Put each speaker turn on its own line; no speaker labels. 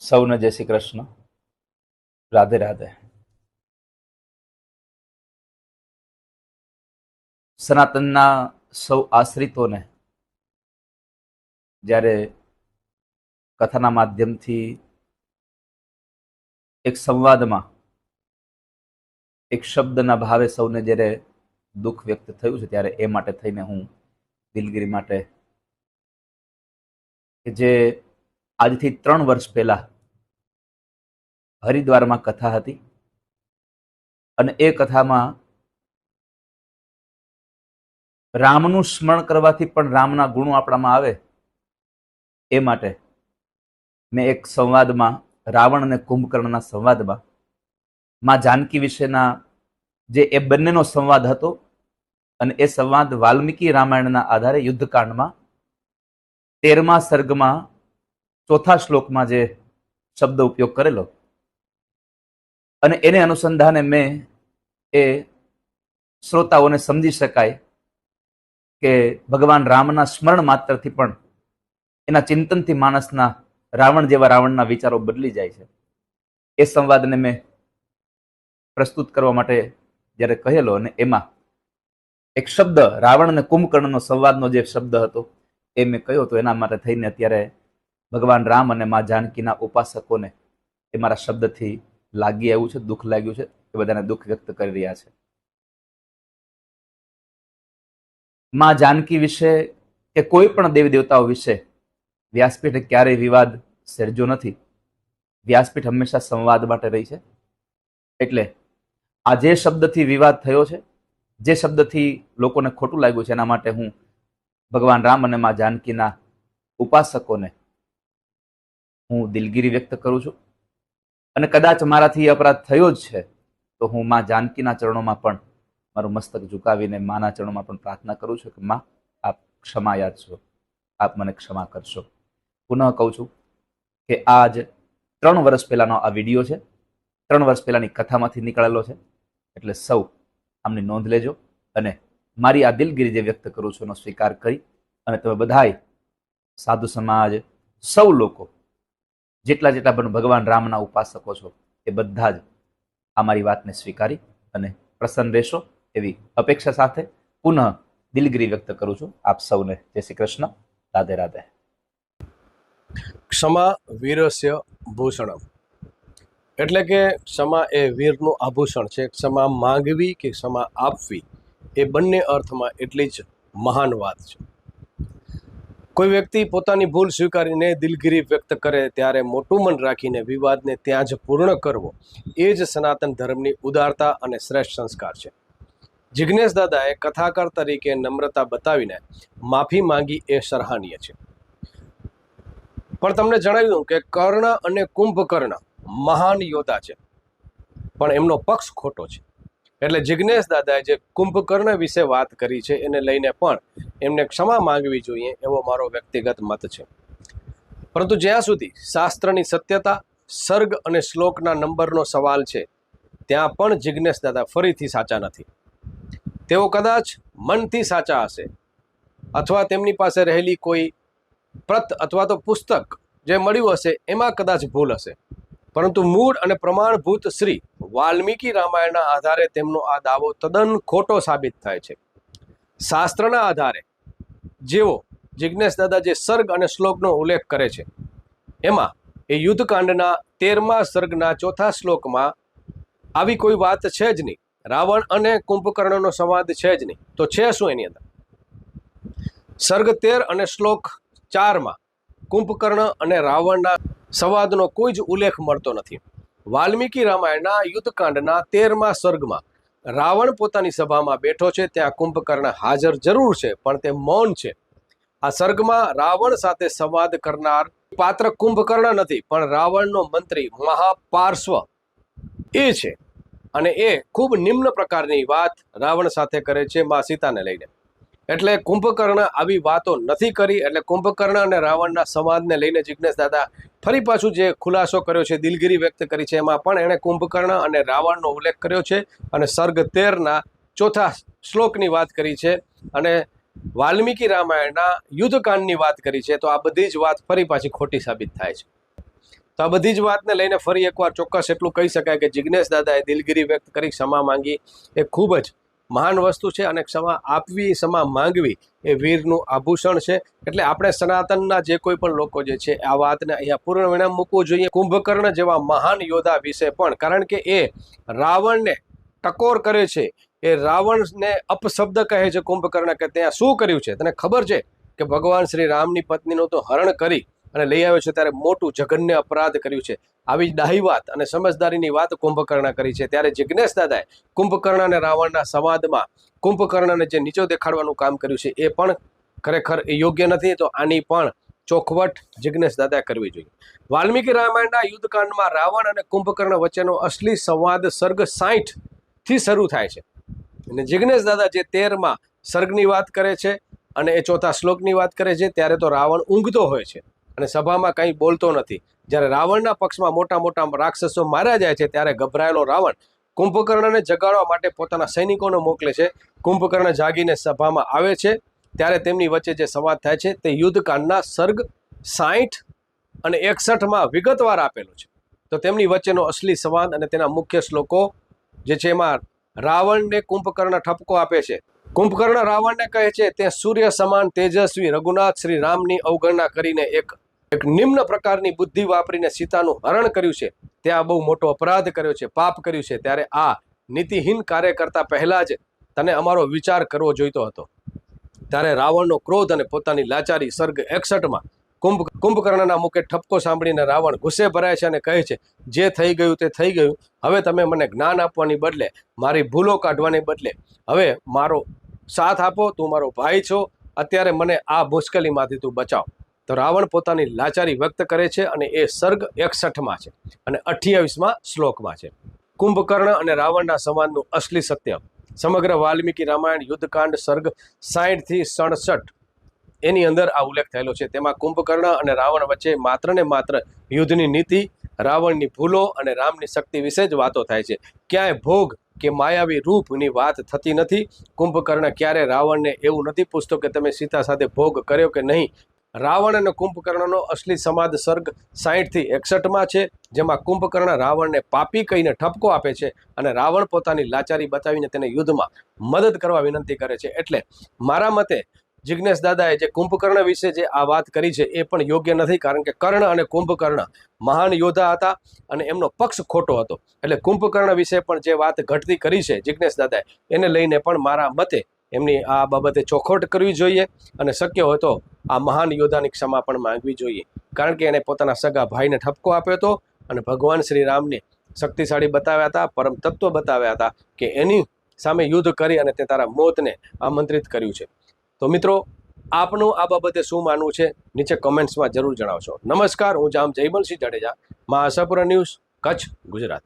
સૌને જય શ્રી કૃષ્ણ. રાધે રાધે. સનાતનના સૌ આશ્રિતોને જ્યારે કથાના માધ્યમથી એક સંવાદમાં એક શબ્દના ભાવે સૌને જ્યારે દુઃખ વ્યક્ત થયું છે ત્યારે એ માટે થઈને હું દિલગીરી માટે કે જે આજથી 3 વર્ષ પહેલા હરિદ્વારમાં કથા હતી અને એ કથામાં રામનું સ્મરણ કરવાથી પણ રામના ગુણો આપણામાં આવે એ માટે મેં એક સંવાદમાં રાવણ અને કુંભકર્ણના સંવાદમાં માં જાનકી વિશેના જે એ બંનેનો સંવાદ હતો અને એ સંવાદ વાલ્મીકી રામાયણના આધારે યુદ્ધકાંડમાં 13મા સર્ગમાં 4થા શ્લોકમાં જે શબ્દ ઉપયોગ કરેલો અને એને અનુસંધાને મેં એ શ્રોતાઓને સમજી શકાય કે ભગવાન રામના સ્મરણ માત્રથી પણ એના ચિંતનથી માણસના રાવણ જેવા રાવણના વિચારો બદલી જાય છે. એ સંવાદને મેં પ્રસ્તુત કરવા માટે જ્યારે કહેલો અને એમાં એક શબ્દ રાવણ અને કુંભકર્ણનો સંવાદનો જે શબ્દ હતો એ મેં કહ્યો તો એના માટે થઈને અત્યારે ભગવાન રામ અને મા જાનકીના ઉપાસકોને એ મારા શબ્દથી લાગી આવ્યું છે, દુઃખ લાગ્યું છે, એ બધાને દુઃખ વ્યક્ત કરી રહ્યા છે. માં જાનકી વિશે કે કોઈ પણ દેવી દેવતાઓ વિશે વ્યાસપીઠે ક્યારેય વિવાદ સર્જ્યો નથી. વ્યાસપીઠ હંમેશા સંવાદ માટે રહી છે. એટલે આ જે શબ્દથી વિવાદ થયો છે, જે શબ્દથી લોકોને ખોટું લાગ્યું છે, એના માટે હું ભગવાન રામ અને મા જાનકીના ઉપાસકોને હું દિલગીરી વ્યક્ત કરું છું. અને કદાચ મારાથી અપરાધ થયો જ છે તો હું મા જાનકીના ચરણોમાં પણ મારું મસ્તક ઝુકાવીને માના ચરણોમાં પણ પ્રાર્થના કરું છું કે માં આપ ક્ષમાયાત છો, આપ મને ક્ષમા કરશો. પુનઃ કહું છું કે આજ 3 વર્ષ પહેલાનો આ વિડીયો છે, 3 વર્ષ પહેલાની કથામાંથી નીકળેલો છે. એટલે સૌ આમની નોંધ લેજો અને મારી આ દિલગીરી જે વ્યક્ત કરું છું એનો સ્વીકાર કરી અને તમે બધાય સાધુ સમાજ સૌ લોકો જેટલા જેટલા પણ ભગવાન રામના ઉપાસકો છો એ બધા જ આ મારી વાતને સ્વીકારી અને પ્રસન્ન રહેશો એવી અપેક્ષા સાથે પુનઃ દિલગીરી વ્યક્ત કરું છું. આપ સૌને જય શ્રી કૃષ્ણ. રાધે રાધે.
ક્ષમા વીરસ્ય ભૂષણમ, એટલે કે ક્ષમા એ વીરનું આભૂષણ છે. ક્ષમા માંગવી કે ક્ષમા આપવી એ બંને અર્થમાં એટલી જ મહાન વાત છે. કોઈ વ્યક્તિ પોતાની ભૂલ સ્વીકારીને દિલગીરી વ્યક્ત કરે ત્યારે મોટું મન રાખીને વિવાદને ત્યાં જ પૂર્ણ કરવો એ જ સનાતન ધર્મની ઉદારતા અને શ્રેષ્ઠ સંસ્કાર છે. જિજ્ઞેશ દાદાએ કથાકાર તરીકે નમ્રતા બતાવીને માફી માંગી એ સરાહનીય છે. પણ તમને જણાવ્યું કે કર્ણ અને કુંભકર્ણ મહાન યોદ્ધા છે, પણ એમનો પક્ષ ખોટો છે. એટલે જિજ્ઞેશ દાદાએ જે કુંભકર્ણ વિશે વાત કરી છે એને લઈને પણ એમને ક્ષમા માંગવી જોઈએ એવો મારો વ્યક્તિગત મત છે. પરંતુ જ્યાં સુધી શાસ્ત્રની સત્યતા, સર્ગ અને શ્લોકના નંબરનો સવાલ છે ત્યાં પણ જિજ્ઞેશ દાદા ફરીથી સાચા નથી. તેઓ કદાચ મનથી સાચા હશે અથવા તેમની પાસે રહેલી કોઈ પ્રત અથવા તો પુસ્તક જે મળ્યું હશે એમાં કદાચ ભૂલ હશે, પરંતુ મૂળ અને પ્રમાણભૂત શ્રી વાલ્મીકી રામાયણના આધારે તેમનો આ દાવો તદ્દન ખોટો સાબિત થાય છે. શાસ્ત્રના આધારે જેઓ જિજ્ઞેશ દાદા જે સર્ગ અને શ્લોકનો ઉલ્લેખ કરે છે એમાં એ યુદ્ધકાંડના 13મા સર્ગના 4થા શ્લોકમાં આવી કોઈ વાત છે જ નહીં. રાવણ અને કુંભકર્ણનો સંવાદ છે જ નહીં. તો છે શું એની અંદર? સર્ગ 13 અને શ્લોક 4માં કુંભકર્ણ અને રાવણના સંવાદનો કોઈ જ ઉલ્લેખ મળતો નથી. વાલ્મીકી રામાયણના યુદ્ધકાંડના 13મા સર્ગમાં રાવણ પોતાની સભામાં બેઠો છે, ત્યાં કુંભકર્ણ હાજર જરૂર છે પણ તે મૌન છે. આ સર્ગમાં રાવણ સાથે સંવાદ કરનાર પાત્ર કુંભકર્ણ નથી પણ રાવણનો મંત્રી મહાપાર્શ્વ એ છે. અને એ ખૂબ નિમ્ન પ્રકારની વાત રાવણ સાથે કરે છે મા સીતાને લઈને. એટલે કુંભકર્ણ આવી વાતો નથી કરી. એટલે કુંભકર્ણ અને રાવણના સંવાદને લઈને જિજ્ઞેશ દાદા ફરી પાછું જે ખુલાસો કર્યો છે, દિલગીરી વ્યક્ત કરી છે, એમાં પણ એણે કુંભકર્ણ અને રાવણનો ઉલ્લેખ કર્યો છે અને સર્ગ 13ના 4થા શ્લોકની વાત કરી છે અને વાલ્મીકી રામાયણના યુદ્ધકાંડની વાત કરી છે. તો આ બધી જ વાત ફરી પાછી ખોટી સાબિત થાય છે. તો આ બધી જ વાતને લઈને ફરી એકવાર ચોક્કસ એટલું કહી શકાય કે જિજ્ઞેશ દાદાએ દિલગીરી વ્યક્ત કરી ક્ષમા માંગી એ ખૂબ જ મહાન વસ્તુ છે, અને ક્ષમા આપવી, ક્ષમા માંગવી એ વીરનું આભૂષણ છે. એટલે આપણે સનાતનના જે કોઈ પણ લોકો જે છે આ વાતને અહીંયા પૂર્ણ વિરામ મૂકવું જોઈએ. કુંભકર્ણ જેવા મહાન યોદ્ધા વિશે પણ, કારણ કે એ રાવણને ટકોર કરે છે, એ રાવણને અપશબ્દ કહે છે કુંભકર્ણ કે ત્યાં શું કર્યું છે, તને ખબર છે કે ભગવાન શ્રી રામની પત્નીનું તો હરણ કરી અને લઈ આવ્યો છે, ત્યારે મોટું જઘન્ય અપરાધ કર્યું છે. આવી ડાહી વાત અને સમજદારીની વાત કુંભકર્ણ કરી છે. ત્યારે જિજ્ઞેશ દાદાએ કુંભકર્ણ અને રાવણના સંવાદમાં કુંભકર્ણને જે નીચો દેખાડવાનું કામ કર્યું છે એ પણ ખરેખર યોગ્ય નથી. તો આની પણ ચોખવટ જિજ્ઞેશ દાદાએ કરવી જોઈએ. વાલ્મીકી રામાયણના યુદ્ધકાંડમાં રાવણ અને કુંભકર્ણ વચ્ચેનો અસલી સંવાદ સર્ગ 60 થી શરૂ થાય છે, અને જિજ્ઞેશ દાદા જે 13માં સર્ગની વાત કરે છે અને એ 4થા શ્લોકની વાત કરે છે, ત્યારે તો રાવણ ઊંઘતો હોય છે અને સભામાં કંઈ બોલતો નથી. જ્યારે રાવણના પક્ષમાં મોટા મોટા રાક્ષસો માર્યા જાય છે, ત્યારે ગભરાયેલો રાવણ કુંભકર્ણને જગાડવા માટે પોતાના સૈનિકોને મોકલે છે. કુંભકર્ણ જાગીને સભામાં આવે છે, ત્યારે તેમની વચ્ચે જે સંવાદ થાય છે તે યુદ્ધકાંડના સર્ગ 60 અને 61માં વિગતવાર આપેલો છે. તો તેમની વચ્ચેનો અસલી સંવાદ અને તેના મુખ્ય શ્લોકો જે છે એમાં રાવણને કુંભકર્ણ ઠપકો આપે છે. કુંભકર્ણ રાવણને કહે છે, તે સૂર્ય સમાન તેજસ્વી રઘુનાથ શ્રી રામની અવગણના કરીને એક નિમ્ન પ્રકારની બુદ્ધિ વાપરીને સીતાનું હરણ કર્યું છે, ત્યાં બહુ મોટો અપરાધ કર્યો છે, પાપ કર્યું છે. ત્યારે આ નીતિહીન કાર્ય કરતા પહેલા જ તને અમારો વિચાર કરવો જોઈતો હતો. ત્યારે રાવણનો ક્રોધ અને પોતાની લાચારી સર્ગ 61માં કુંભકર્ણના મુખે ઠપકો સાંભળીને રાવણ ગુસ્સે ભરાય છે અને કહે છે, જે થઈ ગયું તે થઈ ગયું. હવે તમે મને જ્ઞાન આપવાની બદલે, મારી ભૂલો કાઢવાની બદલે હવે મારો સાથ આપો. તું મારો ભાઈ છો, અત્યારે મને આ મુશ્કેલીમાંથી તું બચાવ. તો રાવણ પોતાની લાચારી વ્યક્ત કરે છે, અને એ સર્ગ 61માં છે અને 28માં શ્લોકમાં છે. કુંભકર્ણ અને રાવણના સંવાદનું અસલી સત્ય સમગ્ર વાલ્મીકી રામાયણ યુદ્ધકાંડ સર્ગ 60 થી 67 એની અંદર આ ઉલ્લેખ થયેલો છે. તેમાં કુંભકર્ણ અને રાવણ વચ્ચે માત્ર ને માત્ર યુદ્ધની નીતિ, રાવણની ભૂલો અને રામની શક્તિ વિશે જ વાતો થાય છે. ક્યાંય ભોગ કે માયાવી રૂપની વાત થતી નથી. કુંભકર્ણ ક્યારે રાવણને એવું નથી પૂછતો કે તમે સીતા સાથે ભોગ કર્યો કે નહીં. રાવણ અને કુંભકર્ણનો અસલી સંવાદ સર્ગ 60 થી 61માં છે, જેમાં કુંભકર્ણ રાવણને પાપી કહીને ઠપકો આપે છે અને રાવણ પોતાની લાચારી બતાવીને તેને યુદ્ધમાં મદદ કરવા વિનંતી કરે છે. એટલે મારા મતે જિજ્ઞેશ દાદાએ જે કુંભકર્ણ વિશે જે આ વાત કરી છે એ પણ યોગ્ય નથી, કારણ કે કર્ણ અને કુંભકર્ણ મહાન યોદ્ધા હતા અને એમનો પક્ષ ખોટો હતો. એટલે કુંભકર્ણ વિશે પણ જે વાત ઘટતી કરી છે જિજ્ઞેશ દાદાએ, એને લઈને પણ મારા મતે એમની આ બાબતે ચોખવટ કરવી જોઈએ, અને શક્ય હોય તો આ મહાન યોદ્ધાની ક્ષમા પણ માંગવી જોઈએ. કારણ કે એને પોતાના સગા ભાઈને ઠપકો આપ્યો હતો અને ભગવાન શ્રી રામને શક્તિશાળી બતાવ્યા હતા, પરમ તત્વ બતાવ્યા હતા કે એની સામે યુદ્ધ કરી અને તે તારા મોતને આમંત્રિત કર્યું છે. તો મિત્રો, આપનું આ બાબતે શું માનવું છે નીચે કમેન્ટ્સમાં જરૂર જણાવશો. નમસ્કાર, હું જામ જયમલસિંહ જાડેજા, મા આશાપુરા ન્યૂઝ, કચ્છ, ગુજરાત.